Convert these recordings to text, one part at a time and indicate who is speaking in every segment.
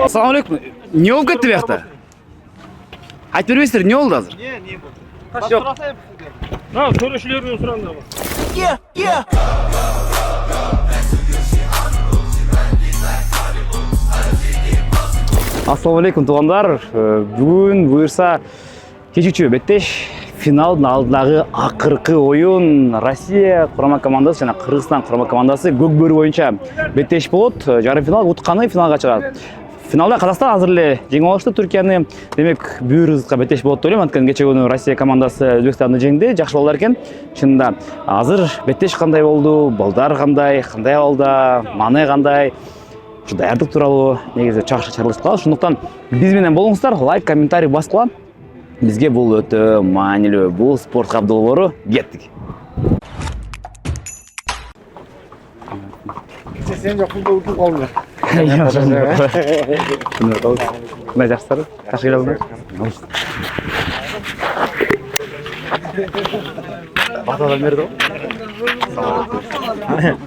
Speaker 1: Assalomu alaykum. Ne oldu ketdi bu yoqda? Aytib bermaysizlar, ne oldu hozir?
Speaker 2: Ne bu?
Speaker 1: Yo'q.
Speaker 2: Ha, so'rashlarni so'ranglar.
Speaker 1: Assalomu alaykum tug'anlar. Bugun buyursa kechuvchi Betesh finalning oldidagi oxirgi o'yin Rossiya qurama komandasi va Qirg'iziston qurama komandasi Go'kburi bo'yicha Betesh bo'ldi. Yarim final o'tqani finalga chiqadi. Finalda Qozog'iston hozirli jeng olishdi Turkiyani. Demak, bu rizqqa Betesh bo'ldi deb o'ylayman. Kecha kuni Rossiya komandasi O'zbekistonni jengdi. Yaxshi bo'ldilar ekan. Shunda hozir Betesh qanday bo'ldi? Boldar qanday oldi? Mane qanday? Şu dayardık turалы негізі чарғыс қалады. Шындықтан біз менен болыңыздар, лайк, комментарий басқылан. Бізге бұл өте мәнілі, бұл спорт қабдылы кеттік.
Speaker 3: Сен жоқ бұл өтіп қалды.
Speaker 1: Күнде жақсылар, қашы келдіңдер. Батадан берді ғой.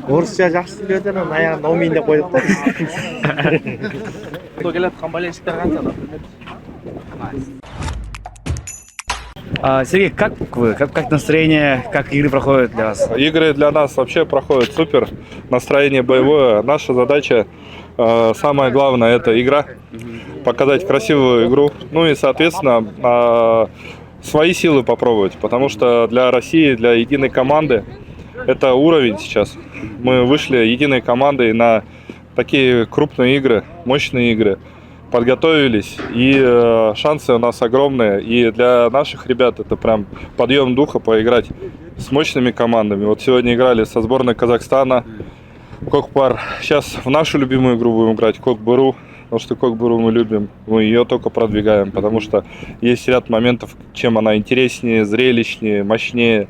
Speaker 3: Орысша жақсы сөйледі, аяғында омейін деп қойдық та.
Speaker 2: Кто келатқан болельщиктер қаншада?
Speaker 1: Сергей, как вы? Как настроение, как игры проходят для вас?
Speaker 4: Игры для нас вообще проходят супер, настроение боевое. Наша задача, самое главное, это игра, показать красивую игру, ну и, соответственно, свои силы попробовать, потому что для России, для единой команды, это уровень сейчас. Мы вышли единой командой на такие крупные игры, мощные игры, подготовились, и шансы у нас огромные. И для наших ребят это прям подъем духа поиграть с мощными командами. Вот сегодня играли со сборной Казахстана, Кокпар. Сейчас в нашу любимую игру будем играть, Кокбуру. Потому что Кокбуру мы любим, мы ее только продвигаем, потому что есть ряд моментов, чем она интереснее, зрелищнее, мощнее.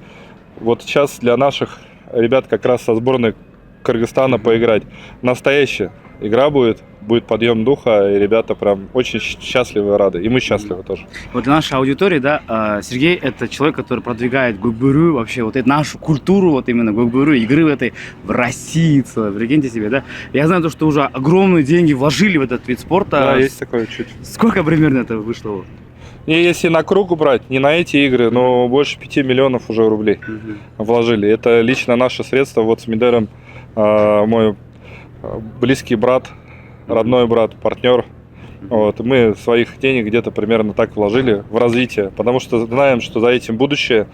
Speaker 4: Вот сейчас для наших ребят как раз со сборной Кыргызстана поиграть. Настоящая игра будет подъем духа, и ребята прям очень счастливы и рады. И мы счастливы тоже.
Speaker 1: Вот для нашей аудитории, да, Сергей это человек, который продвигает Гокбуру, вообще вот эту нашу культуру, вот именно Гокбуру, игры в России, прикиньте себе, да. Я знаю, что уже огромные деньги вложили в этот вид спорта.
Speaker 4: Да, есть такое чуть.
Speaker 1: Сколько примерно это вышло?
Speaker 4: И если на круг брать, не на эти игры, но больше 5 миллионов уже рублей вложили. Это лично наши средства. Вот с Мидером мой близкий брат, родной брат, партнер. Вот, мы своих денег где-то примерно так вложили в развитие, потому что знаем, что за этим будущее.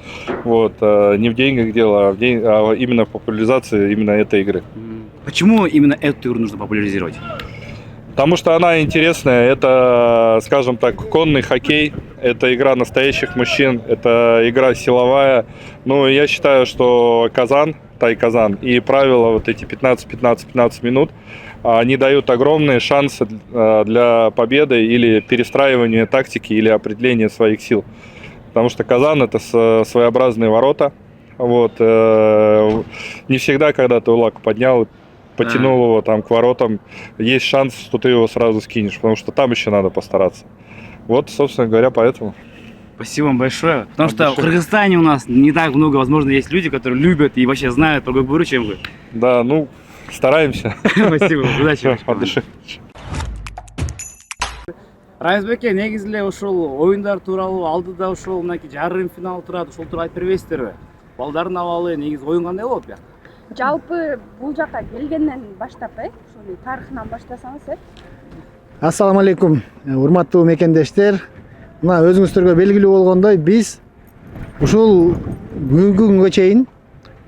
Speaker 4: Вот, не в деньгах дело, а именно в популяризации именно этой игры.
Speaker 1: Почему именно эту игру нужно популяризировать?
Speaker 4: Потому что она интересная, это, скажем так, конный хоккей, это игра настоящих мужчин, это игра силовая. Ну, я считаю, что Тай-Казан и правила вот эти 15-15-15 минут, они дают огромные шансы для победы или перестраивания тактики или определения своих сил. Потому что Казан – это своеобразные ворота. Вот. Не всегда, когда ты лак поднял, потянул его там к воротам, есть шанс, что ты его сразу скинешь, потому что там еще надо постараться. Вот, собственно говоря, поэтому.
Speaker 1: Спасибо вам большое. Потому что в Кыргызстане у нас не так много, возможно, есть люди, которые любят и вообще знают про Гокбуру, чем вы.
Speaker 4: Да, ну, стараемся.
Speaker 1: Спасибо, удачи.
Speaker 4: От души.
Speaker 1: Рамизбеке, негізілі ушул ойындар туралы алдыда ушул мынакей жарым финал турат, ушул туралы айтып бербейсиздерби? Балдардын абалы, негизи оюн кандай болот бияк?
Speaker 5: Жалпы бул жака келгенден баштап, ошол тарыхынан баштасаңыз.
Speaker 3: Ассаламу алейкум, урматтуу мекендештер. Мына өзүңүздөргө белгилүү болгондой, биз ушул бүгүнкү күнгө чейин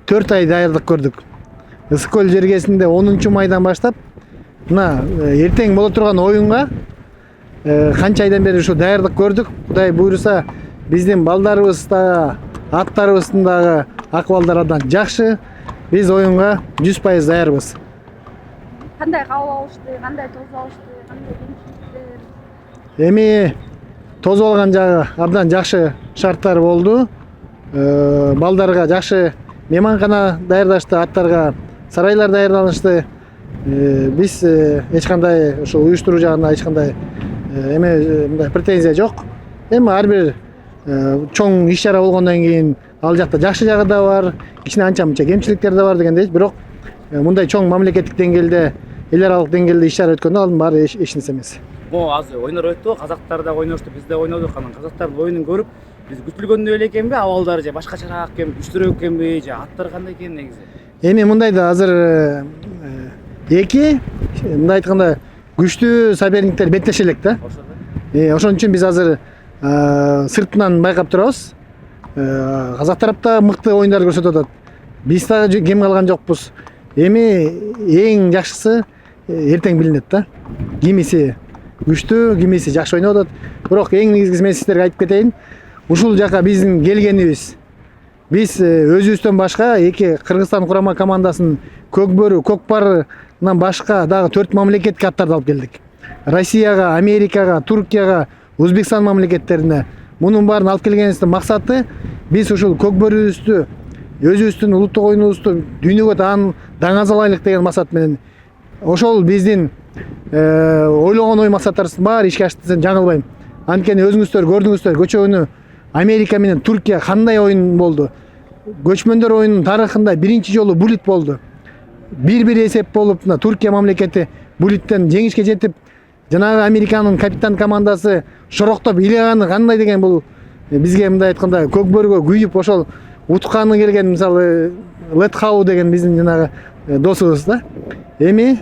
Speaker 3: 4 ай даярдык көрдүк. Ысык көл жергесинде 10-майдан баштап, мына эртең боло турган оюнга канча айдан бери ушу даярдык көрдүк. Кудай буйруса, биздин балдарыбыз да, аттарыбыздын дагы акыбалдары абдан жакшы. Biz oyunga 100% daярбыз.
Speaker 5: Кандай кабыл алышты, кандай тосуп алышты, кандай кемчиликтер?
Speaker 3: Эми тосуп алган жагы абдан жакшы шарттар болду. Балдарга жакшы мейманкана даярдашты, аттарга сарайлар даярдалышты. Биз эч кандай ошо уюштуруу жагына эч кандай эме мындай претензия жок. Эми ар бир чоң иш чара болгондон кийин ал жакта жакшы жагы да бар, кичине анча мынча кемчиликтер да бар дегендей. Бирок мындай чоң мамлекеттик деңгээлде, эл аралык деңгээлде иш-чара өткөндө анын баары эч нерсе эмес.
Speaker 1: Азыр ойнор өттү, казактар да ойношту, биз да ойнодук. Анан казактардын оюнун көрүп, биз күтүлгөндөй эле экенби, абалдары же башкачараак экенби, күчтүүрөөк экенби, же аттары кандай экен негизи?
Speaker 3: Эми мындай да азыр эки мындай айтканда күчтүү соперниктер беттеше элек да. Ошон үчүн биз азыр сыртынан байкап турабыз. Казак тарапта мыкты оюндар көрсөтүп атат. Биз дагы кем калган жокпуз. Эми эң жакшысы эртең билинет да. Кимиси күчтүү, кимиси жакшы ойноп атат. Бирок эң негизгиси мен сиздерге айтып кетейин. Ушул жака биздин келгенибиз. Биз өзүбүздөн башка эки Кыргызстан курама командасынын көкбөрү, көкпарынан башка дагы 4 мамлекетке аттарды алып келдик. Россияга, Америкага, Туркияга, Өзбекстан мамлекеттерине. Мунун баарын алып келгенибиздин максаты биз ушул көкбөрүбүздү, өзүбүздүн улуттук оюнубузду дүйнөгө даңазалайлык деген максат менен. Ошол биздин ойлогон ой максаттарыбыздын баары ишке ашты десем жаңылбайм. Анткени өзүңүздөр көрдүңүздөр, көчөгөнү Америка менен Туркия кандай оюн болду. Көчмөндөр оюнунун тарыхында биринчи жолу булит болду. 1-1 эсеп болуп, Туркия мамлекети булиттен жеңишке жетип, жанагы Американын капитан командасы шороктоп илеганы кандай деген бул бизге мындай айтканда көкбөргө күйүп ошол утканы келген мисалы Лет Хау деген биздин жанагы досубуз да. Эми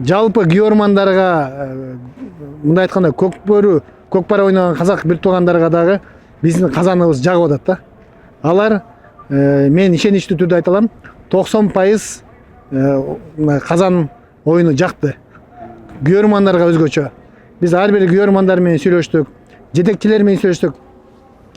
Speaker 3: жалпы күйөрмандарга мындай айтканда көкпар ойногон казак бир туугандарга дагы биздин казаныбыз жагып атат да. Алар мен ишеничтүү түрдө айта алам, 90% казан оюну жакты. Күйөрмандарга өзгөчө. Биз ар бир күйөрмандар менен сүйлөштүк, жетекчилер менен сүйлөштүк.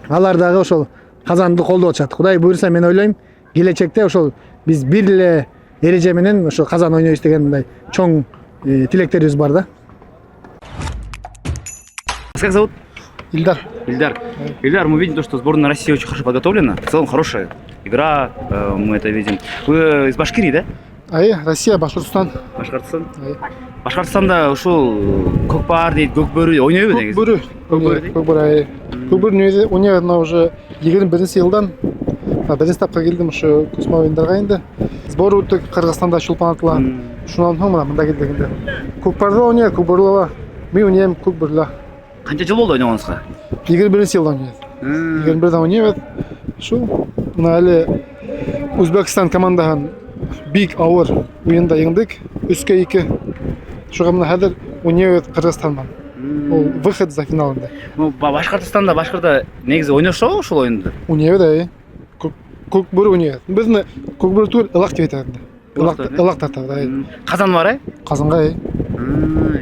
Speaker 3: Алар дагы ошол казанды колдоп атышат. Кудай буйрса мен ойлойм, келечекте ошол биз бир эле эреже менен ошо казан ойнойбуз деген мындай чоң тилектерибиз бар да.
Speaker 1: Как зовут?
Speaker 3: Ильдар.
Speaker 1: Ильдар, мы видим то, что сборная России очень хорошо подготовлена. В целом хорошая игра, мы это видим. Вы из Башкирии, да?
Speaker 3: Россия, Башкортостан.
Speaker 1: Башкортостан? Башкортостанда ушул көкпар дейт, көкбөрү ойнойбу негизи?
Speaker 6: Көкбөрү ойнойт, мына уже 21-жылдан биринчи тапка келдим ушу көчмө оюндарга энди. Сбор өттүк Кыргызстанда чулпан Шундан соң мында келдик энди. Көкпарды ойнойт, көкбөрү. Мен ойнойм көкбөрү.
Speaker 1: Канча жыл болду ойногонуңузга?
Speaker 6: 21-жылдан ойнойт. 21-ден ойнойт. Ушул мына эле Өзбекстан командаган Big Hour оюнда жеңдик. 3-2. Ушуга мына азыр ойнойт Кыргызстандан. Ол выход за финалында.
Speaker 1: Башкортостанда башкырда негизи ойношобу ушул оюнду?
Speaker 6: Ойнойт, көкбөрү ойнойт. Биздин көкбөрү түгүл, ылак деп атат. Ылак тартат.
Speaker 1: Казан бар,
Speaker 6: Казанга.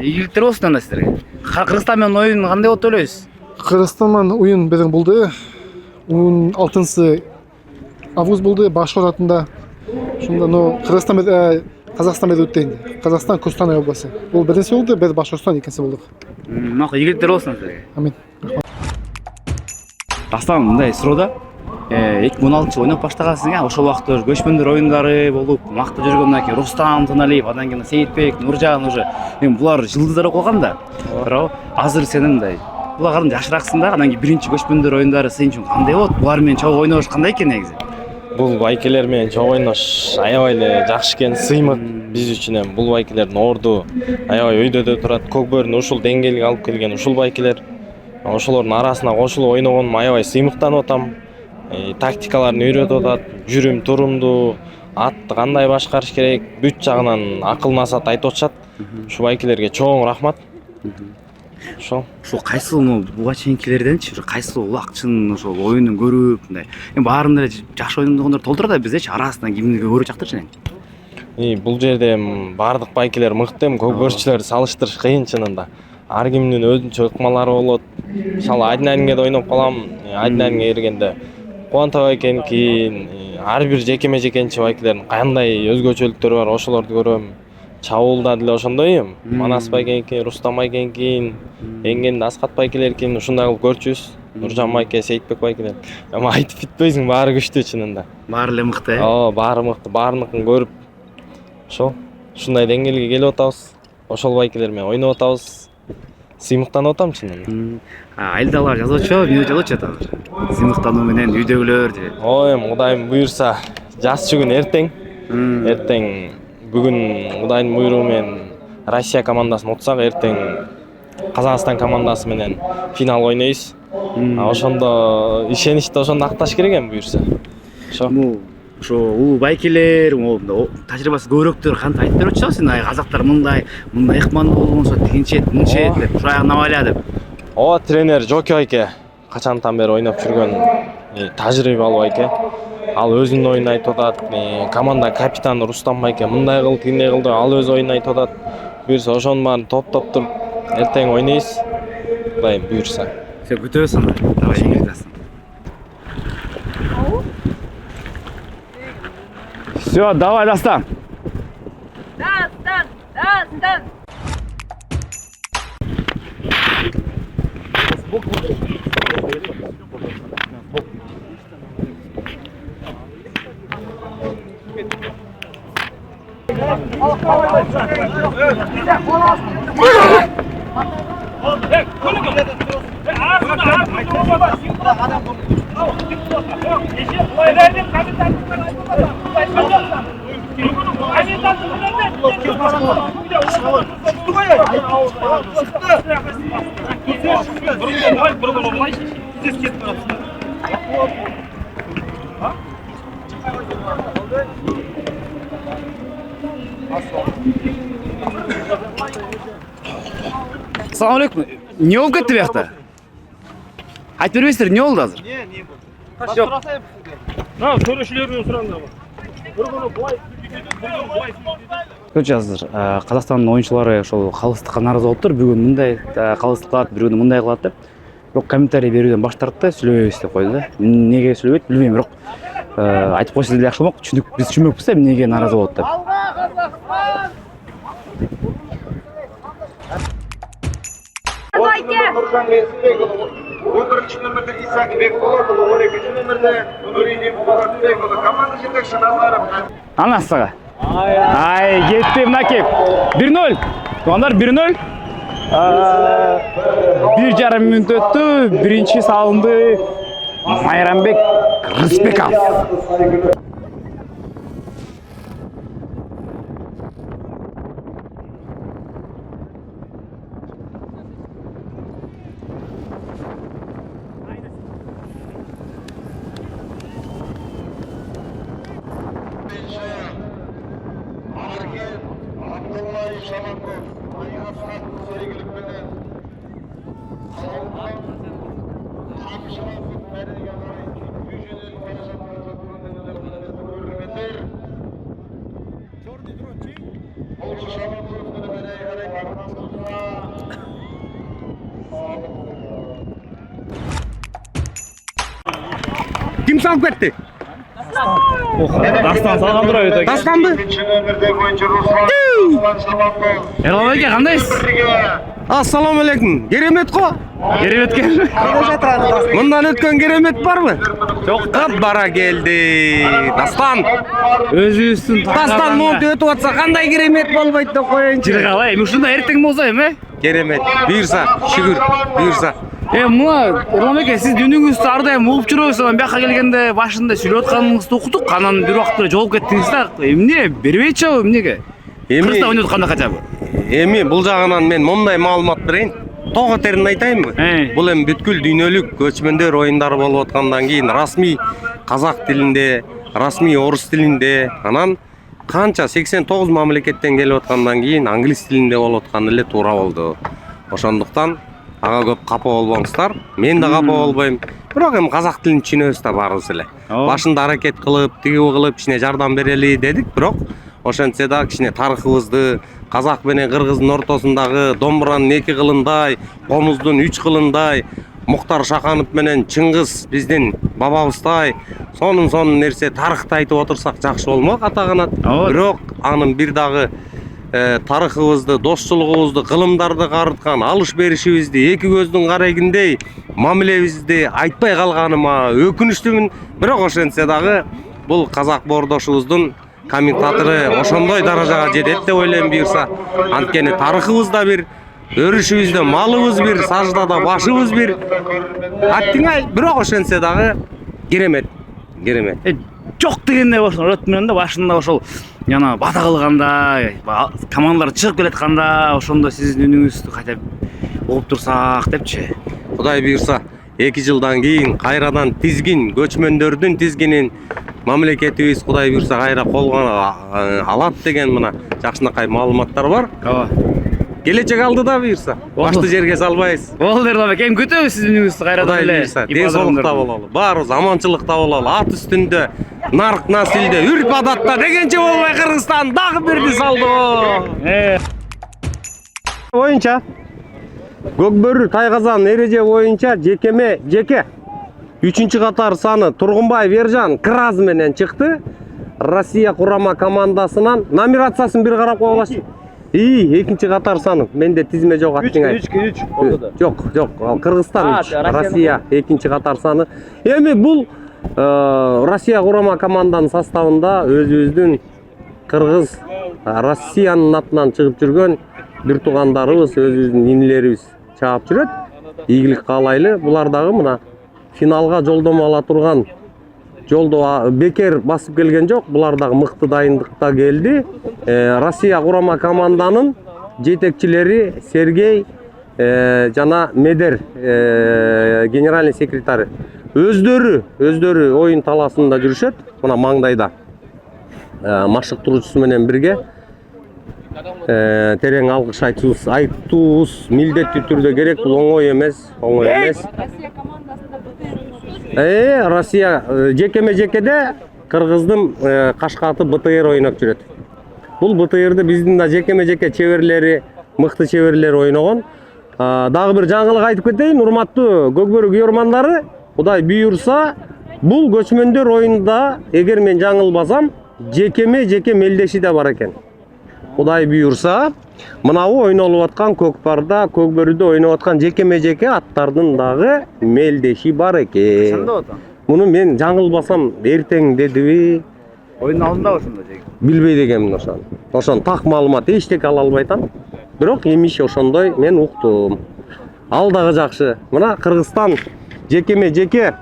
Speaker 1: Ийгиликтер болсун анда сиздерге. Кыргызстан менен оюн кандай болот деп ойлойсуз?
Speaker 6: Кыргызстан менен оюн биздин болду. 16 август болду Башкор атында. Шунда Кыргызстан менен Казакстан менен өттү энди. Казакстан Костанай областы. Бул биринчи болду, биз Башкортостан экинчи болдук.
Speaker 1: Макул, ийгиликтер болсун сиздерге.
Speaker 6: Амин.
Speaker 1: Дастан мындай суроо 2016 ойноп баштагансың, ошол убакта көчмөндөр оюндары болуп, мактап жүргөндөн кийин Рустам Тыналиев, андан кийин Сейитбек, Нуржан уже булар жылдыздар болуп калган да. Бирок азыр сен мындай булардан жашырааксың да, андан кийин биринчи көчмөндөр оюндары сен үчүн кандай болот? Булар менен чогуу ойнош кандай экен негизи?
Speaker 7: Бул байкелер менен чогуу ойнош аябай эле жакшы экен, сыймык биз үчүн эми бул байкелердин орду аябай өйдөдө турат. Көкбөрүнү ушул деңгээлге алып келген ушул байкелер. Ошолордун арасына кошулуп ойногонум аябай сыймыктанып атам. Тактикаларын үйрөтүп атат, жүрүм турумду, атты кандай башкарыш керек, бүт жагынан акыл насаат айтып атышат. Ушу байкелерге чоң рахмат. Ошол
Speaker 1: кайсыл буга чейинкилерденчи кайсыл улакчын ошол оюнун көрүп мындай. Баарын эле жакшы ойногондор толтура да бизечи арасынан кимди көрүп жактырчы эне?
Speaker 7: Бул жерде бардык байкелер мыкты, көкбөрчүлөрдү салыштырыш кыйын чынында. Ар кимдин өзүнчө ыкмалары болот. Мисалы Айдынайымге да ойноп калам, Айдынайымга киргенде Кубантай байкенин ар бир жекеме-жекенчи байкелердин кандай өзгөчөлүктөрү бар, ошолорду көрөм. Чабуулда деле ошондой. Манас байкенин, Рустам байкенин, эңгенде Аскат байкелердин ушундай кылып көрчүбүз. Нуржан байке, Сейитбек байкелер. Эми айтып бүтпөйсүң, баары күчтүү чынында.
Speaker 1: Баары эле мыкты.
Speaker 7: Баары мыкты, баарыныкын көрүп ошол ушундай деңгээлге келип атабыз. Ошол байкелер менен ойноп атабыз. сыймыктанып атам чынында.
Speaker 1: Айылдагылар жазуучу, эмне жазып атат азыр? Сыймыктануу менен үйдөгүлөр деп.
Speaker 7: Ой, Кудайым буйрса, жазчу күн эртең. Эртең бүгүн Кудайдын буйругу менен Россия командасын утсак, эртең Казакстан командасы менен финал ойнойбуз. Ошондо ишеничти ошондо акташ керек эми буйрса. Ошо.
Speaker 1: Ошо улуу байкелер, тажрыйбасы көбүрөөктөр кантип айтып берчү сен казактар мындай ыкман болгонсо тигинче мынча деп, ушул аягына байла деп.
Speaker 7: Ооба, тренер Жоки байке качантан бери ойноп жүргөн тажрыйбалуу байке. Ал өзүнүн оюнун айтып атат. Команда капитаны Рустам байке мындай кыл, тигиндей кыл деп ал өз оюнун айтып атат. Буйрса ошонун баарын топтоп туруп эртең ойнойбуз. Кудайым буйрса.
Speaker 1: Сен күтөбүз анда. Давай жеңилдесин. Всё, давай, Дастан.
Speaker 5: Дастан.
Speaker 1: Assalomu alaykum. Ne oldu ketdi bu yoqda? Aytib berbeysizlar, ne oldu azыр?
Speaker 2: Төрөшүлөрүнөн сураңдар. Bir күнү булай
Speaker 1: Көчө азыр Казакстандын оюнчулары ошол калыстыкка нааразы болуптур. Бүгүн мындай калыстык кылат, бир күнү мындай кылат деп. Бирок комментарий берүүдөн баш тартты, сүйлөбөйбүз деп койду да. Неге сүйлөбөйт билбейм, бирок айтып койсо деле жакшы болмок. Биз түшүнмөкпүз да эмнеге нааразы болот деп.
Speaker 8: Нуржан Месбекұлы, 11-ші нөмірде Исаак Бекболатұлы, 12-ші нөмірде Нуридин Мұратбекұлы, команда жетекші Назаров.
Speaker 1: Ана сага. Ай, кетти мынакей. 1-0. Тугандар 1-0. 1,5 мүнөт өттү. Биринчи салынды Майрамбек Рыспеков.
Speaker 9: Kim salып кетти?
Speaker 1: Дастан салган тура өтө.
Speaker 9: Дастанбы?
Speaker 1: Эрлан эке, кандайсыз?
Speaker 9: Ассаламу алейкум. Керемет го?
Speaker 1: Кереметке.
Speaker 9: Мындан өткөн керемет барбы?
Speaker 1: Жок.
Speaker 9: Бара келди. Дастан.
Speaker 1: Өзүбүздүн
Speaker 9: Дастан монтип өтүп атса кандай керемет болбойт деп коеюнчу.
Speaker 1: Жыргала, эми ушундай эртең болсо эми?
Speaker 9: Керемет. Буйрса, шүгүр. Буйрса.
Speaker 1: Мына Эрлан эке, сиз дүнүңүздү ар дайым угуп жүрөсүз, анан бияка келгенде башында сүйлөп атканыңызды уктук, анан бир убакта жооп кеттиңиз да. Эмне бербейчи эмнеге? Кыргызда ойнодук кандай качабы?
Speaker 9: Эми бул жагынан мен мондай маалымат берейин. Тоо терин айтайынбы? Бул эми бүткүл дүйнөлүк көчмөндөр оюндары болуп аткандан кийин расмий казак тилинде, расмий орус тилинде, анан канча 89 мамлекеттен келип аткандан кийин англис тилинде болуп атканы эле туура болду. Ошондуктан ага көп капа болбоңуздар. Мен да капа болбойм. Бирок эми казак тилин түшүнөбүз да баарыбыз эле. Башында аракет кылып, тиги кылып кичине жардам берели дедик, бирок ошентсе да кичине тарыхыбызды, казак менен кыргыздын ортосундагы домбуранын 2 кылындай, комуздун 3 кылындай, Муктар Шаканов менен Чыңгыз биздин бабабыздай сонун нерсе тарыхты айтып отурсак жакшы болмок атаганат. Бирок анын бир дагы тарыхыбызды, достчулугубузду, кылымдарды карыткан, алыш беришибизди, эки көздүн карегиндей мамилебизди айтпай калганыма өкүнүчтүмүн. Бирок ошентсе дагы бул казак боордошубуздун комментатору ошондой даражага жетет деп ойлойм буюрса. Анткени тарыхыбызда бир Өрүшүбүздө малыбыз бир, саждада башыбыз бир. Аттиңай бирок ошентсе дагы керемет.
Speaker 1: Жок дегенде ошол рот менен да башында ошол жана бата кылганда, командалар чыгып келатканда ошондо сиздин үнүңүздү кайтып угуп турсак депчи.
Speaker 9: Кудай буйрса 2 жылдан кийин кайрадан тизгин, көчмөндөрдүн тизгинин мамлекетибиз Кудай буйрса кайра колго алат деген мына жакшынакай маалыматтар бар.
Speaker 1: Ооба.
Speaker 9: Келечек алдыда буйрса. Башты жерге салбайбыз.
Speaker 1: Болду Эрдобек, эми күтөбүз сиздин үнүңүздү кайрадан эле.
Speaker 9: Деңсаулыкта бололу, баарыбыз аманчылыкта бололу, ат үстүндө, нарк насилде, үрп адатта дегенче болбой Кыргызстан дагы бирди салды. Боюнча Көкбөрү Тайгазан эреже боюнча жекеме жеке 3-катар саны Тургунбаев Ержан Краз менен чыкты. Россия курама командасынан номинациясын бир карап койгулачы. 2-катар саны менде тизме жок аттиңай. 3 жок, ал Кыргызстан 3, Россия 2-катар саны. Эми бул Россия курама команданын составында өзүбүздүн Кыргыз Россиянын атынан чыгып жүргөн бир туугандарыбыз, өзүбүздүн инилерибиз чаап жүрөт. Ийгилик каалайлы. Булар дагы мына финалга жолдомо ала турган жолдо бекер басып келген жок. Булар дагы мыкты дайындыкта келди. Россия курама команданын жетекчилери Сергей жана Медер генеральный секретары өздөрү оюн талаасында жүрүшөт. Мына маңдайда машыктыруучусу менен бирге терең алгыш айтуубуз милдеттүү түрдө керек. Бул оңой эмес.
Speaker 5: Россия командасында
Speaker 9: Россия жекеме-жекеде Кыргыздын Кашкаты БТР ойноп жүрөт. Бул БТРды биздин да жекеме-жеке чеберлери, мыкты чеберлер ойногон. Дагы бир жаңылык айтып кетейин, урматтуу Көкбөрү күйөрмандары. Кудай буйрса, бул көчмөндөр оюнда, эгер мен жаңылбасам, жекеме-жеке мелдеши да бар экен. Кудай буйрса, мынабу ойнолуп аткан Көкпарда, Көкбөрүдө ойноп аткан жекеме-жеке аттардын дагы мелдеши бар экен. Муну мен жаңылбасам эртең дедиби?
Speaker 1: Оюндун алдында ошондо жеги.
Speaker 9: Билбейт экенмин ошону. Ошону так маалымат эчтеке ала албайтам. Бирок эмиш ошондой мен уктум. Ал дагы жакшы. Мына Кыргызстан жекеме-жеке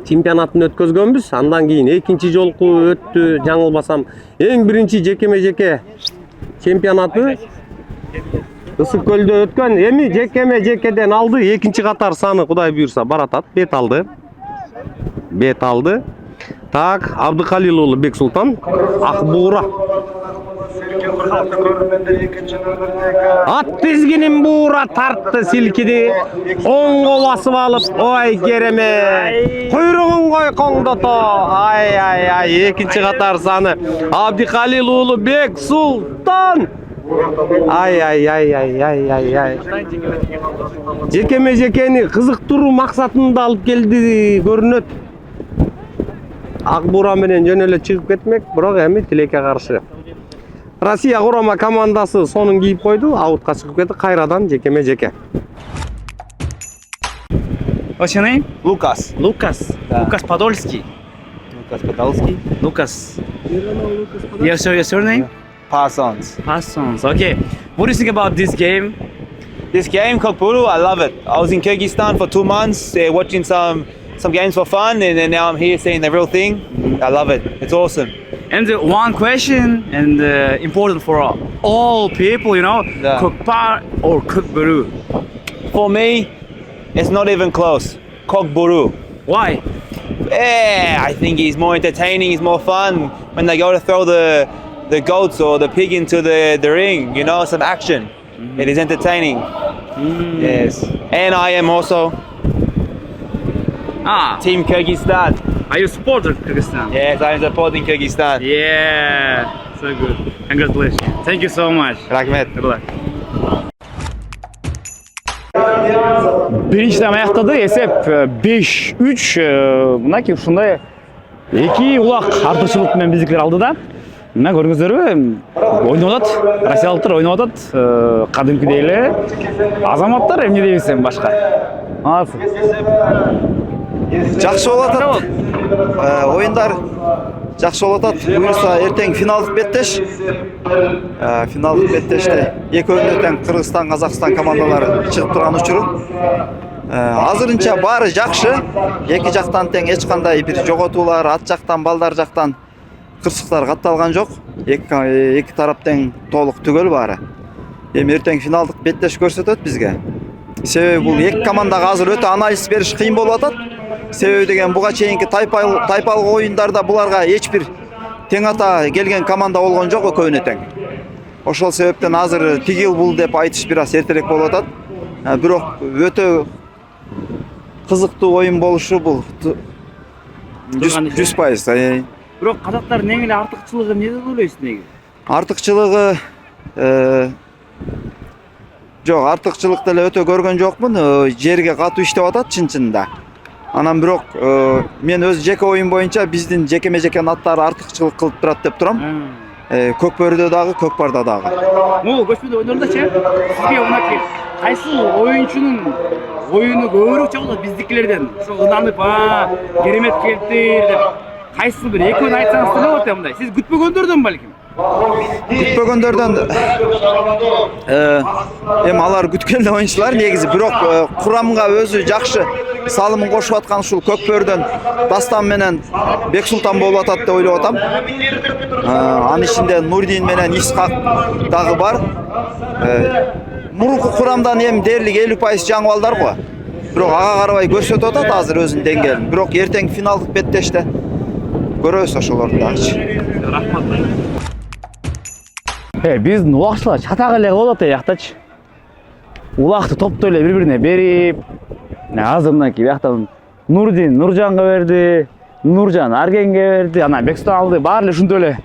Speaker 9: чемпионатын өткөзгөнбүз. Андан кийин экинчи жолку өттү, жаңылбасам. Эң биринчи жекеме-жеке чемпионаты Ысык көлдө өткөн. Эми жекеме-жекеден алды 2-катар саны Кудай буйрса баратат. Бет алды. Так, Абдыкалил уулу Бексултан, Акбуура. Ат тизгинин буура тартты, силкиди. Оңго басып алып, ой кереме. Куйругун кой коңдото. Ай, 2-катар саны Абдыкалил уулу Бексултан. Ай. Жекеме-жекени кызыктыруу максатында алып келди көрүнөт. Акбуура менен жөн эле чыгып кетмек, бирок эми тилекке каршы. Россия курама командасы сонун кийип койду, аутка чыгып кетти, кайрадан жекеме-жеке.
Speaker 1: What's your name?
Speaker 10: Lucas.
Speaker 1: Lucas. Lucas Podolski.
Speaker 10: Lucas Podolski.
Speaker 1: Lucas. Yes, sir. Your surname?
Speaker 10: Parsons.
Speaker 1: Parsons. Okay. What do you think about this game?
Speaker 10: This game, Kokburu, I love it. I was in Kyrgyzstan for 2 months, watching some games for fun, and then now I'm here seeing the real thing. I love it. It's awesome.
Speaker 1: And one question, and important for all people, you know,
Speaker 10: Yeah.
Speaker 1: Kokpar or Kokburu?
Speaker 10: For me, it's not even close. Kokburu.
Speaker 1: Why?
Speaker 10: Yeah, I think he's more entertaining. He's more fun when they go to throw the goats or the pig into the ring. You know, some action. It is entertaining. Yes, and I am also Team Kyrgyzstan.
Speaker 1: Are you supporter of Kyrgyzstan?
Speaker 10: Yes, I am supporting Kyrgyzstan.
Speaker 1: Yeah, so good. Congratulations. Thank you so much.
Speaker 10: Rahmet.
Speaker 1: Good luck. Биринчиден аяктады, эсеп 5-3. Мынакей ушундай 2 улак артыкчылык менен биздикилер алды да. Мына көрүңүздөрбү? Ойноп атат. Россиялыктар ойноп атат. Кадимкидей эле. Азаматтар эмне дейбиз эми башка?
Speaker 10: Жакшы болуп атат. Оюндар
Speaker 11: жакшы болуп атат. Буюрса эртең финалдык беттеш. Финалдык беттеште экөөнү тең Кыргызстан, Казакстан командалары чыгып турган учуру. Азырынча баары жакшы. Эки жактан тең эч кандай бир жоготуулар, ат жактан, балдар жактан кырсыктар катталган жок. Эки тарап тең толук түгөл баары. Эми эртең финалдык беттеш көрсөтөт бизге. Себеби бул эки командага азыр өтө анализ бериш кыйын болуп атат. Себеби деген буга чейинки тайпалык оюндарда буларга эч бир тең ата келген команда болгон жок экөөнө тең. Ошол себептен азыр тигил бул деп айтыш бир аз эртерээк болуп атат. Бирок өтө кызыктуу оюн болушу бул 100%.
Speaker 1: Бирок казактардын эң эле артыкчылыгы эмне деп ойлойсуз неге?
Speaker 11: Артыкчылыгы жок, артыкчылыкты эле өтө көргөн жокмун. Жерге катуу иштеп атат чын-чынында. Анан бирок мен өз жеке оюн боюнча биздин жекеме-жеке аттары артыкчылык кылып турат деп турам. Көкбөрүдө дагы, Көкпарда дагы.
Speaker 1: Могу көчмөдө ойнордочу. Сизге унаки кайсы оюнчунун оюну көбүрөөк чогулат биздикилерден? Ошо ынанып, керемет келиптир деп. Кайсы бир экөөнү айтсаңыз эмне болот мындай? Сиз күтпөгөндөрдөн балким?
Speaker 11: Күтпөгөндөрдөн эми алар күткөн оюнчулар негизи, бирок курамга өзү жакшы салымын кошуп аткан ушул Көкбөрүдөн Дастан менен Бексултан болуп атат деп ойлоп атам. Анын ичинде Нурдин менен Исхак дагы бар. Мурунку курамдан эми дээрлик 50% жаңы балдар го. Бирок ага карабай көрсөтүп атат азыр өзүнүн деңгээлин. Бирок эртең финалдык беттеште көрөбүз ошолорду дагычы.
Speaker 1: Рахмат. Биздин убакчылар чатак эле болуп атат жактачы. Улакты топтой эле бири-бирине берип, азыр мынакей бияктан Нурдин Нуржанга берди, Нуржан Аргенге берди, анан Бексултан алды, баары эле ушундай эле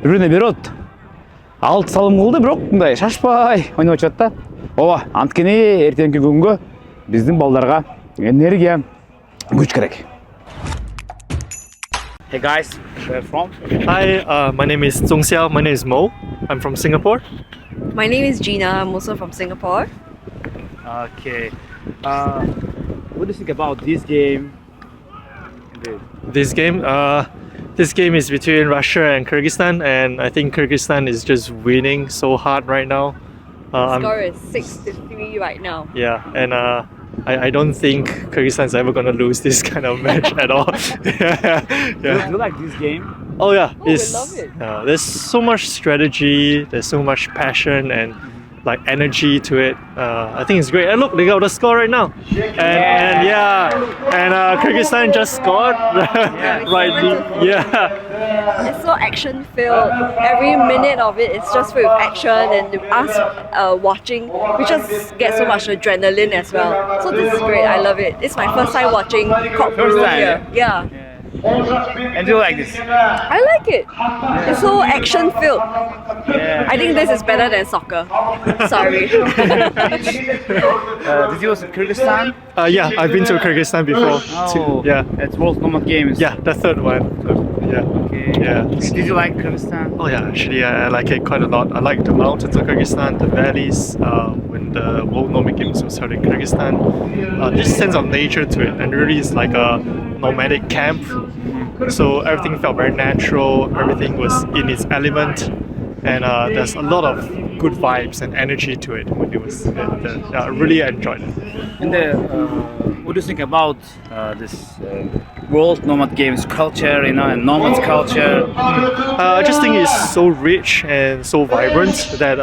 Speaker 1: бири-бирине берип атат. 6 салым кылды, бирок мындай шашпай ойноп атат да. Ооба, анткени эртеңки күнгө биздин балдарга энергия, күч керек. Hey guys, where are you from?
Speaker 12: Hi, my name is Zhong Xiao. My name is Mo. I'm from Singapore.
Speaker 13: My name is Gina. I'm also from Singapore.
Speaker 1: Okay. What do you think about this game?
Speaker 12: This game is between Russia and Kyrgyzstan, and I think Kyrgyzstan is just winning so hard right now.
Speaker 13: The score is 6-3 right now.
Speaker 12: Yeah, and I don't think Kyrgyzstan is ever going to lose this kind of match at all.
Speaker 1: Yeah. Do you like this game?
Speaker 12: Oh yeah,
Speaker 13: we love it.
Speaker 12: There's so much strategy, there's so much passion and like energy to it. I think it's great. And look, they got the score right now. And Kyrgyzstan just scored.
Speaker 13: It's so action filled. Every minute of it is just filled with action, and us watching, we just get so much adrenaline as well. So this is great. I love it. It's my first time watching Cock Peru here. Yeah.
Speaker 1: And do you like this?
Speaker 13: I like it. It's so action filled. I think this is better than soccer. Sorry.
Speaker 1: Did you go to Kyrgyzstan?
Speaker 12: Yeah, I've been to Kyrgyzstan before. Yeah.
Speaker 1: It's World Nomad Games.
Speaker 12: Yeah, the third one. Yeah.
Speaker 1: Okay.
Speaker 12: Yeah.
Speaker 1: Did you like Kyrgyzstan?
Speaker 12: Oh yeah, actually I like it quite a lot. I like the mountains of Kyrgyzstan, the valleys. When the World Nomad Games was held in Kyrgyzstan, this sense of nature to it, and really it's like a nomadic camp. So everything felt very natural. Everything was in its element, and there's a lot of good vibes and energy to it when it was. I really enjoyed it.
Speaker 1: And what do you think about this World Nomad Games culture, and nomads culture?
Speaker 12: I just think it's so rich and so vibrant that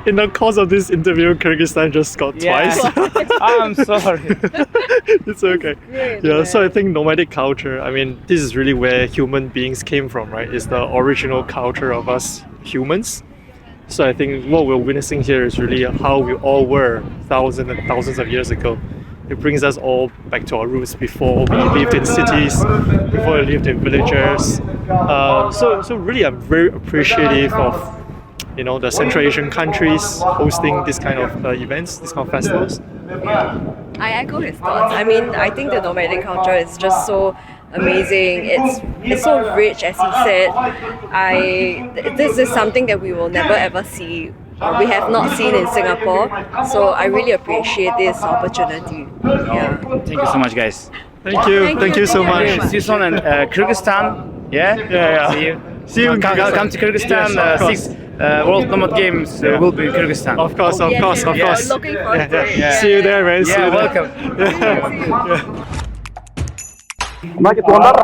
Speaker 12: in the course of this interview, Kyrgyzstan just scored twice.
Speaker 1: I'm sorry.
Speaker 12: It's okay. Yeah, so I think nomadic culture, I mean, this is really where human beings came from, right? It's the original culture of us humans. So I think what we're witnessing here is really how we all were thousands and thousands of years ago. It brings us all back to our roots before we lived in cities, before we lived in villages. So really I'm very appreciative of the Central Asian countries hosting this kind of events, this kind of festivals.
Speaker 13: I echo his thoughts. I mean, I think the nomadic culture is just so amazing. It's so rich, as he said. This is something that we will never ever see we have not seen in Singapore. So I really appreciate this opportunity. Yeah.
Speaker 1: Thank you so much, guys.
Speaker 12: Thank you so much.
Speaker 1: See you soon in Kyrgyzstan. Yeah?
Speaker 12: Yeah.
Speaker 1: See you.
Speaker 12: See you in Kyrgyzstan.
Speaker 1: Come to Kyrgyzstan.
Speaker 12: Yes, of course.
Speaker 1: 6 World Nomad Games will be in Kyrgyzstan.
Speaker 12: Of course.
Speaker 13: We're looking forward to it.
Speaker 12: See you there, man. See
Speaker 1: Yeah,
Speaker 12: you there.
Speaker 1: welcome. Мынакей туғандар,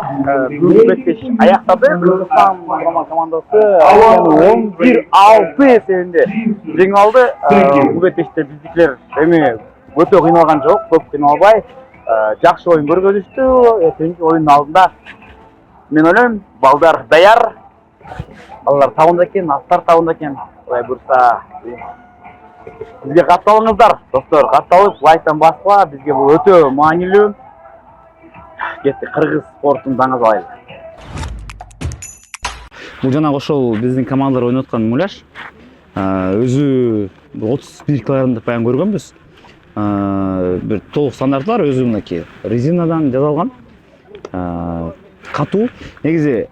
Speaker 1: бүгін беттеш аяқтады. Кыргызстан құрама командасы 11-6 есебінде жеңіп алды. Бұл беттеште біздікілер эми өтө кыйналган жок, көп кыйналбай, жакшы оюн көргөзүштү. Эртеңки оюндун алдында мен ойлойм, балдар даяр. Балдар табында экен, астар табында экен. Кудай буйрса, бизге катталыңыздар, достор, катталып, лайктан баскыла, бизге бул өтө маанилүү. Кетти, кыргыз спортун даңаз алайлы. Бул жанагы ошол биздин командалар ойноп аткан муляж. Өзү 31 килограмм деп баян көргөнбүз. Бир толук стандарты бар, өзү мынакей резинадан жасалган. Катуу. Негизи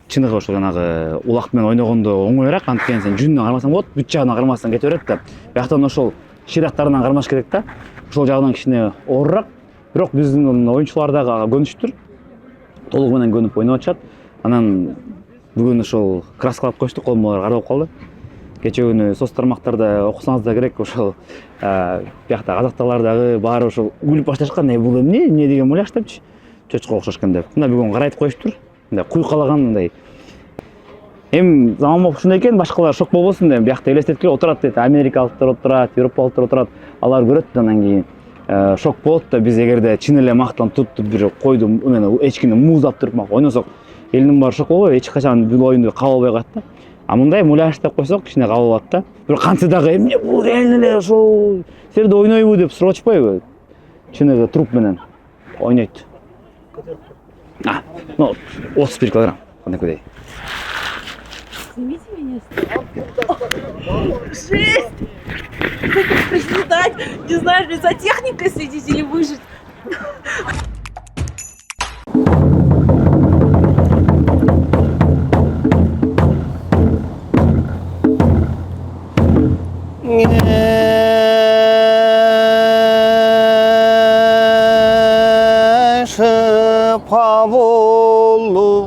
Speaker 1: чыныгы ошол жанагы улак менен ойногондо оңоюраак, анткени сен жүнүнө кармасаң болот, бүт жагына кармасаң кете берет да. Бияктан ошол ширактарынан кармаш керек да. Ошол жагынан кичине оорураак. Бирок биздин оюнчулар дагы көнүштүр. Толугу менен көнүп ойноп атышат. Анан бүгүн ошол краскалап коюштук, колумдар карап калды. Кече күнү соц тармактарда окусаңыз да керек, ошол биякта казактарлар дагы баары ошол күлүп башташкан, бул эмне деген муляж депчи. Чочко окшош экен деп. Мына бүгүн карайтып коюштур. Мындай куйкалаган мындай. Эми заман ушундай экен, башкалар шок болбосун деп биякта элестеткиле отурат дейт. Америкалыктар отурат, европалыктар отурат. Алар көрөт, анан кийин шок болот да, биз эгерде чын эле мактан туттуп бир койду менен эчкини муздап туруп ойносок, элдин баары шок болбойбу, эч качан бул оюнду кабыл албай коет да. А мындай муляж деп койсок, кичине кабыл алат да. Бирок кантсе дагы эмне бул реально эле ошол силерде ойнойбу деп сурап атышпайбы? Чыныгы труп менен ойнойт. Ну, 31 килограмм, кандай.
Speaker 14: Снимите меня. Жесть! Пришлось ждать, не знаешь, за техникой следить или выжить.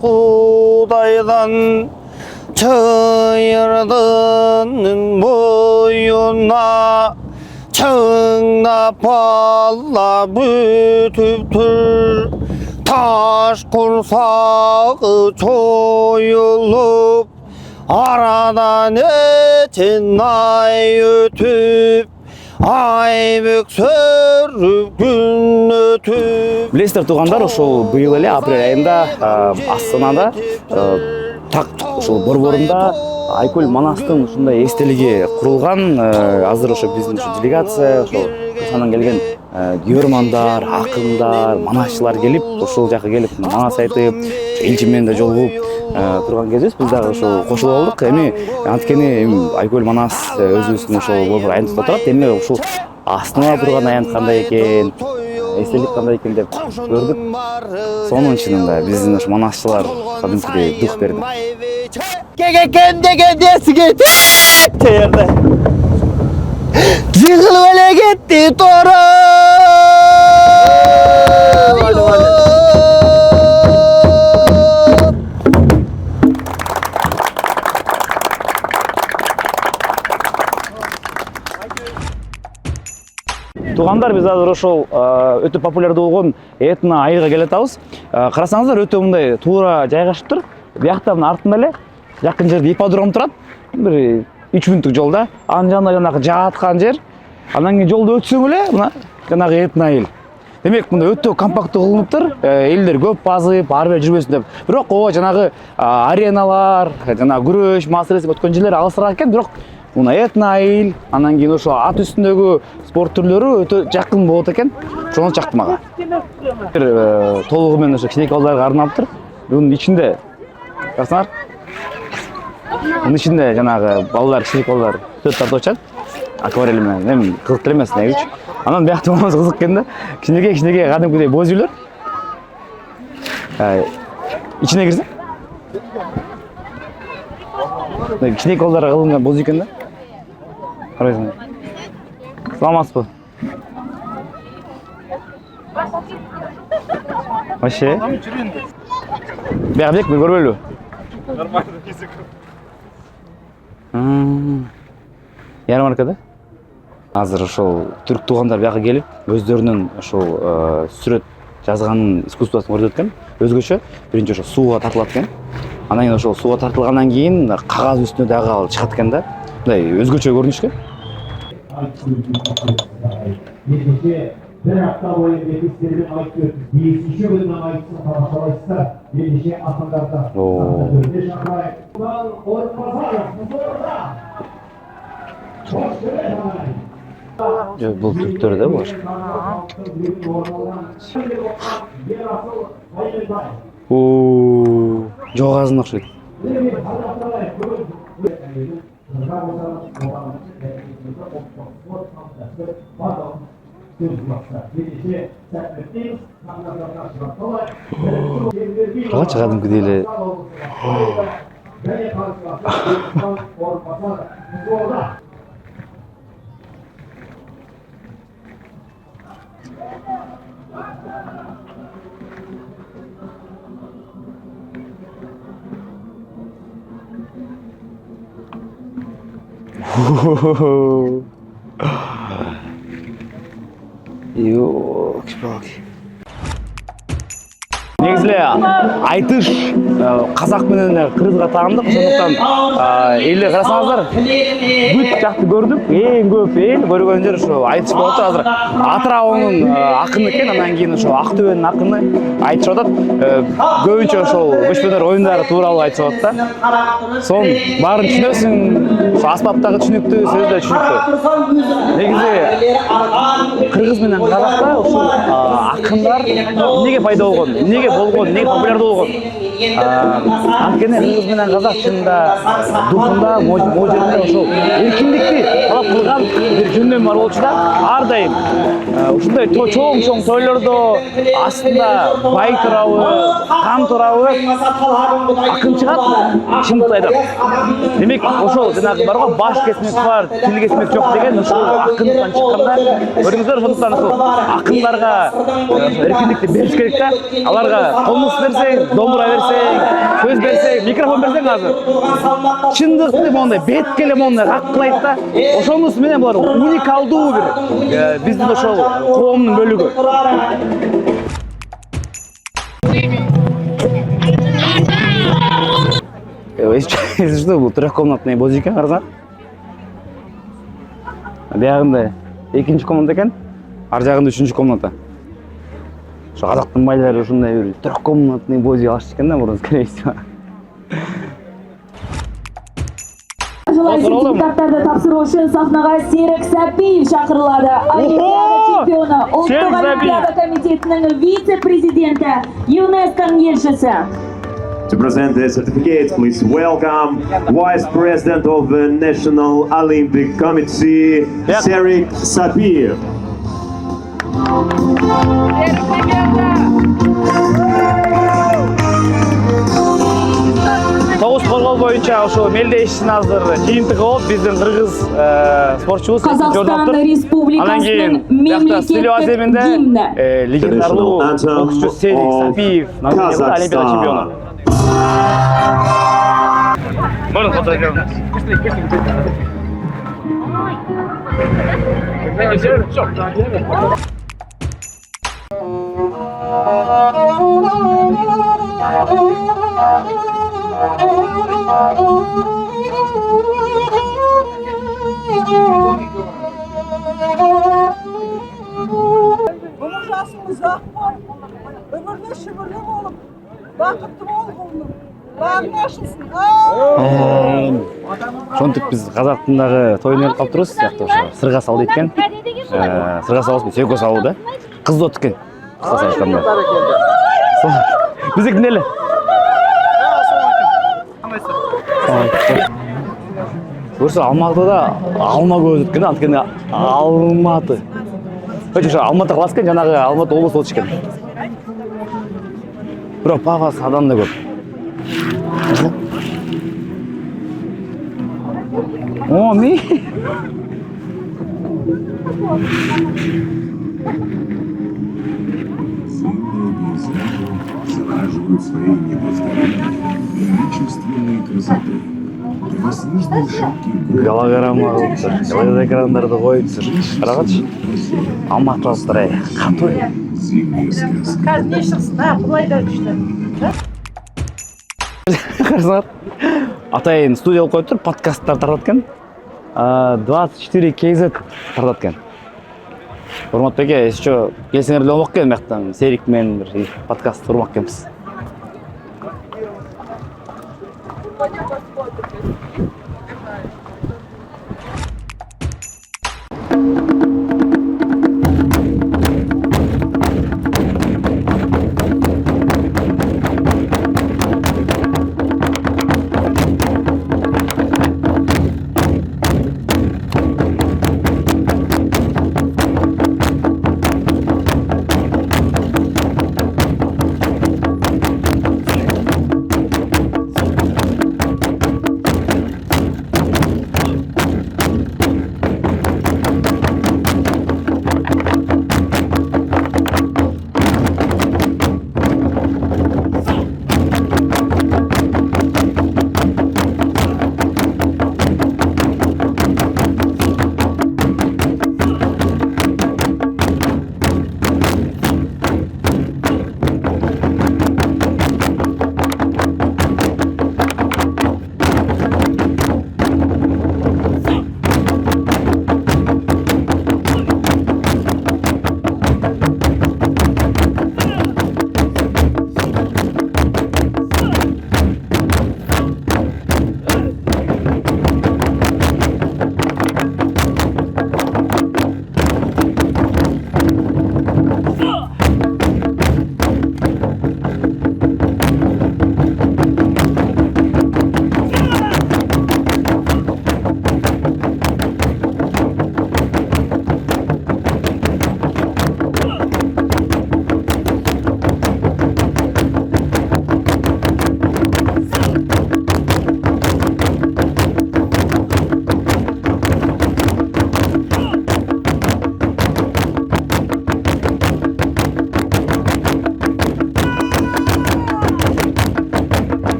Speaker 9: Kudaydan çayırdın boyuna çığnap alla bütüptür taş kursağı çoyulup aradan etin ay ötüp ay büksörüp gün ötüp.
Speaker 1: Билесиздер туугандар, ошол быйыл эле апрель айында Астанада так ошол борборунда Айкөл Манастын ушундай эстелиги курулган. Азыр ошо биздин делегация, ошол Кыргызстандан келген дүйөрмандар, акындар, манасчылар келип, ошол жака келип манас айтып, элчи менен да жолугуп турган кезибиз. Биз дагы ошол кошулуп алдык. Эми анткени Айкөл Манас өзүбүздүн ошол борбор аянтта отурат. Эми ушул Астанада турган аянт кандай экен, эстелик кандай экен деп көрдүк. Сонун чынында биздин ошо манасчылар кадимкидей дух берди.
Speaker 9: Кеген деген десиге жерде жыгылып эле кетти торо.
Speaker 1: Туугандар, биз азыр ошол өтө популярдуу болгон этно айылга келе атабыз. Карасаңыздар, өтө мындай туура жайгашыптыр. Биякта мына артында эле жакын жерде ипподром турат. Бир 3 мүнөттүк жолда. Анын жанында жанагы жааткан жер. Анан кийин жолду өтсөң эле мына жанагы этно айыл. Демек, мында өтө компакттуу кылыныптыр. Элдер көп базып, ар бери жүрбөсүн деп. Бирок жанагы ареналар, жанагы күрөш, мас ресеп өткөн жерлер алысыраак экен, бирок мына этно айыл, анан кийин ошо ат үстүндөгү спорт түрлөрү өтө жакын болот экен. Ошону чакты мага. Толугу менен ошо кичинекей балдарга арналыптыр. Bunun içinde Kasnar. Bunun içinde жанагы балдар, кичинекей балдар төт тартып очат. Акварель менен, эми кызык эле эмес, негичи. Анан биякта болмос кызык экен да. Кичинекей кадимкидей боз үйлөр. İçine кирсең. Кичинекей балдарга кылынган боз үй экен да. Қарайсың. Саламатсыз ба? Вообще? Бек, мен көрбейлі.
Speaker 4: Нормально, язык.
Speaker 1: Ярмаркада? Азыр ошол түрк туугандар бияка келип, өздөрүнүн ошол сүрөт жазганын искусствосын көрсөтөт экен. Өзгөчө биринчи ошо сууга тартылат экен. Анан кийин ошол сууга тартылгандан кийин кагаз үстүнө дагы ал чыгат экен да. Мындай өзгөчө көрүнүш экен.
Speaker 15: Bir hafta boyu nefislerinin ayıklı, değişişe bölümden ayıksın tamamlamışlar. Yenişe atımlarda. Dönde şakay. Ulan ortmazlar yapması orada. Çok şöyle şakay.
Speaker 1: Бул түрктөр да булар. Жок азын окшойт. Калачы кадимкидей эле. Ёлки-палки. Негизи айтыш казак менен кыргызга таандык, ошондуктан эле карасаңыздар бүт жакты көрдүк. Эң көп эл көргөн жер ошо айтыш болуп атат. Азыр Атырауунун акыны экен, андан кийин ошо Актөбөнүн акыны айтышып атат. Көбүнчө ошол көчмөндөр оюндары тууралуу айтышып атат да. Сонун баарын түшүнөсүң, ошо аспаптагы түшүнүктүү, сөз да түшүнүктүү. Негизи кыргыз менен казакта ушул акындар эмнеге пайда болгон, эмнеге популярдуу болгон? Анткени кыргыз менен казак чынында духунда, можеринде ошол эркиндикти талап кылган бир жөндөм бар болчу да. Ар дайым ушундай чоң тойлордо астында бай турабы, кан турабы акын чыгат, чындыкты айтат. Демек ошол жанагы бар го, баш кесмек бар, тил кесмек жок деген ушул акындыктан чыкканда көрдүңүздөр. Ошондуктан ушул акындарга эркиндикти бериш керек да. Аларга комуз берсең, домбура берсең, сөз берсең, микрофон берсең азыр чындыкты мондай бетке эле мондай каккылайт да. Ошонус менен булар уникалдуу бир биздин ошол коомдун бөлүгү. Если что, бул трехкомнатный боз экен, карасаң. Биягында экинчи комната экен, ар жагында үчүнчү комната. Ошо казактын байлары ушундай бир трехкомнатный боз алышты экен да мурун, скорее всего.
Speaker 16: Сертификаттарды тапсыруу үчүн сахнага Серик Сапиев чакырылады. Олимпиада чемпиону, Улуттук Олимпиада комитетинин вице-президенти, ЮНЕСКОнун елчиси.
Speaker 17: To present the certificate, please welcome Vice President of the National Olympic Committee, Serik Sapiev.
Speaker 1: Тогуз коргоо боюнча ошо мелдешин азыр жыйынтыгы болуп, биздин кыргыз спортчубуз
Speaker 16: Казакстан Республикасынын мемлекеттик гимни.
Speaker 1: Легендардуу боксчу Серик Сапиев Олимпиада чемпиону. Можно фотографировать?
Speaker 14: Bunun жасың ұзақ бол, өмірде шүбірлі болып, бақытты бол, бағың ашылсын.
Speaker 1: Ошентип биз казактын дагы тоюн элип калып турубуз, сыяктуу ошо сырга сал дейт экен. Сырга салып сөйкө салуу да. Кыз от экен. Кыскасы айтканда. Биздикин эле. Көрсө Алматыда алма көз өткөн, анткени Алматы. Ошо Алматы каласы экен, жанагы Алматы облус болчу экен. Бирок папасы адам да көп. О,
Speaker 15: завораживают своей неповторимой, величественной красотой. Невозможно шаткий город.
Speaker 1: Галагарама калайда экрандарды коюп тур. Карагачы. Алматылықтар катуу.
Speaker 15: Зимняя сказка.
Speaker 14: Қазір не шығсын, былайда күшті.
Speaker 1: Қарсыңар. Атайын студия қойып тұр, подкасттар тартады екен. 24 KZ тартады екен. Урматтуу эке, еще келсеңер эле болмок экен мыяктан Серик менен бир подкаст урмак экенбиз.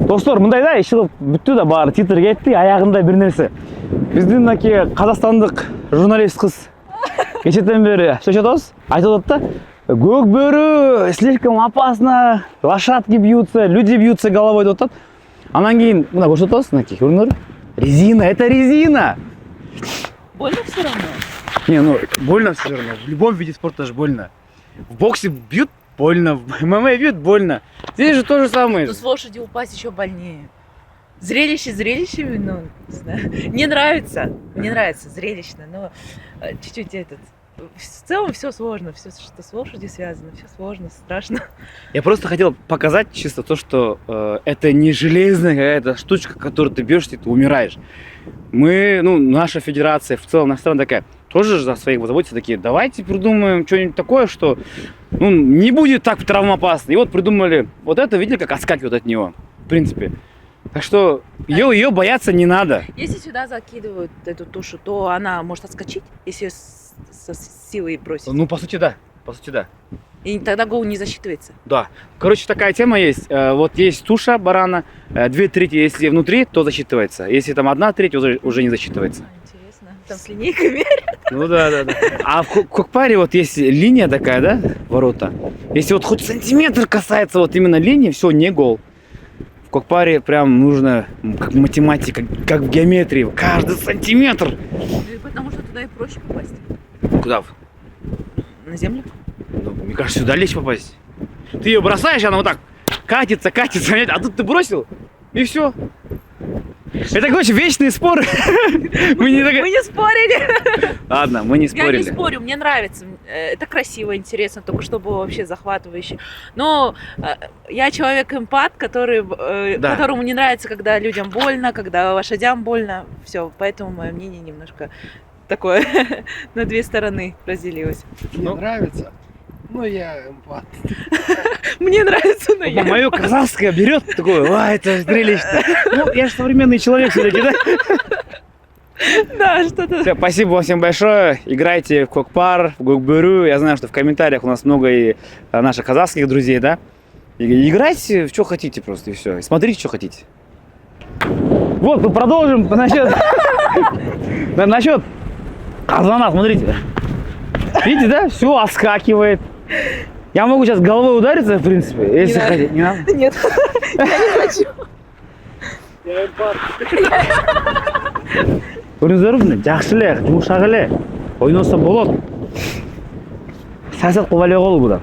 Speaker 1: Достор, мындай да, иши бүттү да баары титр кетти, аягында бир нерсе. Биздин мынакей казакстандык журналист кыз кечеден бери сөз атабыз, айтып атат да, көк бөрү слишком опасно, лошадки бьются, люди бьются головой деп атат. Анан кийин мына көрсөтүп атабыз, мынакей көрүңөр. Резина, это резина.
Speaker 14: Больно все равно?
Speaker 1: Не, ну больно все равно. В любом виде спорта же больно. В боксе бьют больно, в ММА бьют больно. Здесь же то же самое.
Speaker 14: Но с лошади упасть еще больнее. Зрелище зрелищами, ну, не знаю. Мне нравится зрелищно, но чуть-чуть этот... В целом все сложно, все, что с лошадью связано, все сложно, страшно.
Speaker 1: Я просто хотел показать чисто то, что это не железная какая-то штучка, которую ты бьешь, и ты умираешь. Мы, ну, наша федерация, в целом наша страна такая, тоже за своих заботится, такие, давайте придумаем что-нибудь такое, что ну, не будет так травмоопасно. И вот придумали, вот это, видели, как отскакивают от него, в принципе. Так что ее бояться не надо.
Speaker 14: Если сюда закидывают эту тушу, то она может отскочить, если ее со силой бросить?
Speaker 1: Ну, по сути, да. По сути, да.
Speaker 14: И тогда гол не засчитывается?
Speaker 1: Да. Короче, такая тема есть. Вот есть туша барана, 2/3, если внутри, то засчитывается. Если там 1/3, уже не засчитывается.
Speaker 14: Интересно. Там с линейкой мерят?
Speaker 1: Ну да. А в кокпаре вот есть линия такая, да, ворота. Если вот хоть сантиметр касается вот именно линии, все, не гол. В Кокпаре прям нужно, как математика, как в геометрии, каждый сантиметр.
Speaker 14: Потому что туда и проще попасть.
Speaker 1: Куда?
Speaker 14: На землю.
Speaker 1: Ну, мне кажется, сюда легче попасть. Ты ее бросаешь, она вот так катится, а тут ты бросил, и все. Это, короче, вечный спор. Мы
Speaker 14: не спорили.
Speaker 1: Ладно, мы не спорили.
Speaker 14: Я не спорю, мне нравится. Это красиво, интересно, только чтобы вообще захватывающе. Но я человек-эмпат, которому не нравится, когда людям больно, когда лошадям больно. Все, поэтому мое мнение немножко такое на две стороны разделилось.
Speaker 6: Мне нравится, но я эмпат.
Speaker 14: Мне нравится, но я
Speaker 1: мое казахское берет такое, это зрелищно. Ну, я же современный человек все-таки, да?
Speaker 14: Да, что-то.
Speaker 1: Все, спасибо вам всем большое. Играйте в Кокпар, в Гокбөрү. Я знаю, что в комментариях у нас много и наших казахских друзей, да? Играйте в что хотите просто, и все. Смотрите, что хотите. Вот, мы продолжим насчет казана, смотрите. Видите, да? Все отскакивает. Я могу сейчас головой удариться, в принципе, если хотите. Не надо?
Speaker 14: Нет, я не хочу.
Speaker 2: Я эмпат.
Speaker 1: Көрдіңіздер, жақсы эле, жумшак эле, ойноса болот. Саясат кылып алек ол бұдан.